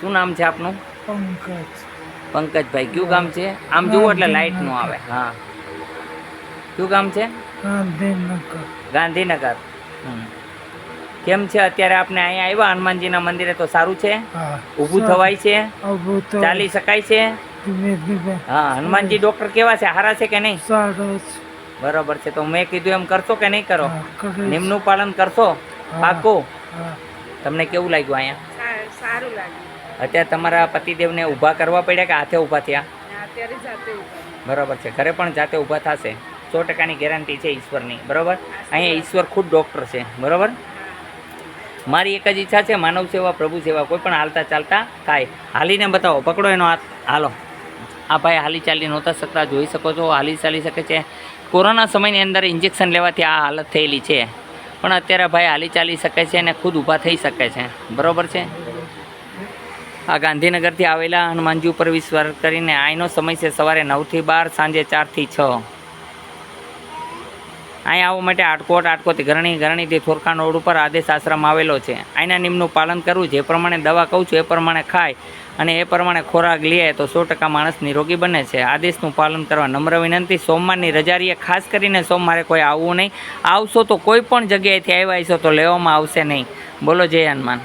શું નામ છે આપનું? પંકજ. પંકજભાઈ. કયું ગામ છે? આમ જુઓ એટલે લાઇટ નું આવે. હા, કયું ગામ છે? ગાંધીનગર. ગાંધીનગર. કેમ છે અત્યારે આપને અહીંયા આવ્યા હનુમાનજીના મંદિરે તો સારું છે? હા. ઊભું થવાય છે? ઊભું તો ચાલી શકાય છે? ધીમે ધીમે. હા, હનુમાનજી ડોક્ટર કેવા છે? સારા છે કે નહીં? સારું છે. બરોબર છે. તો મેં કીધું એમ કરશો કે નહીં કરો? હા, કરીશ. નિયમનું પાલન કરશો? હા. પાકું? હા. તમને કેવું લાગ્યું અહીંયા? સારું લાગ્યું. અત્યારે તમારા પતિદેવને ઊભા કરવા પડ્યા કે હાથે ઊભા થયા? અત્યારે જાતે ઉભા. બરાબર છે. ઘરે પણ જાતે ઊભા થશે. 100%ની ગેરંટી છે ઈશ્વરની. બરાબર. અહીંયા ઈશ્વર ખુદ ડૉક્ટર છે. બરાબર. મારી એક જ ઈચ્છા છે, માનવ સેવા પ્રભુ સેવા. કોઈ પણ હાલતા ચાલતા થાય. હાલીને બતાવો. પકડો એનો હાથ. હાલો. આ ભાઈ હાલી ચાલી નહોતા શકતા, જોઈ શકો છો. હાલી ચાલી શકે છે. કોરોના સમયની અંદર ઇન્જેક્શન લેવાથી આ હાલત થયેલી છે, પણ અત્યારે ભાઈ હાલી ચાલી શકે છે અને ખુદ ઊભા થઈ શકે છે. બરાબર છે. આ ગાંધીનગરથી આવેલા હનુમાનજી ઉપર વિશ્વાસ કરીને અહીંનો સમય છે સવારે 9 થી 12, સાંજે 4 થી 6. અહીં આવવા માટે આટકોટથી ગરણીથી થોરખાન રોડ ઉપર આદેશ આશ્રમ આવેલો છે. અહીંના નિયમનું પાલન કરવું, જે પ્રમાણે દવા કહું છું એ પ્રમાણે ખાય અને એ પ્રમાણે ખોરાક લે તો 100% માણસ નિરોગી બને છે. આદેશનું પાલન કરવા નમ્ર વિનંતી. સોમવારની રજારીએ ખાસ કરીને સોમવારે કોઈ આવવું નહીં. આવશો તો કોઈ પણ જગ્યાએથી આવ્યા હશો તો લેવામાં આવશે નહીં. બોલો જય હનુમાન.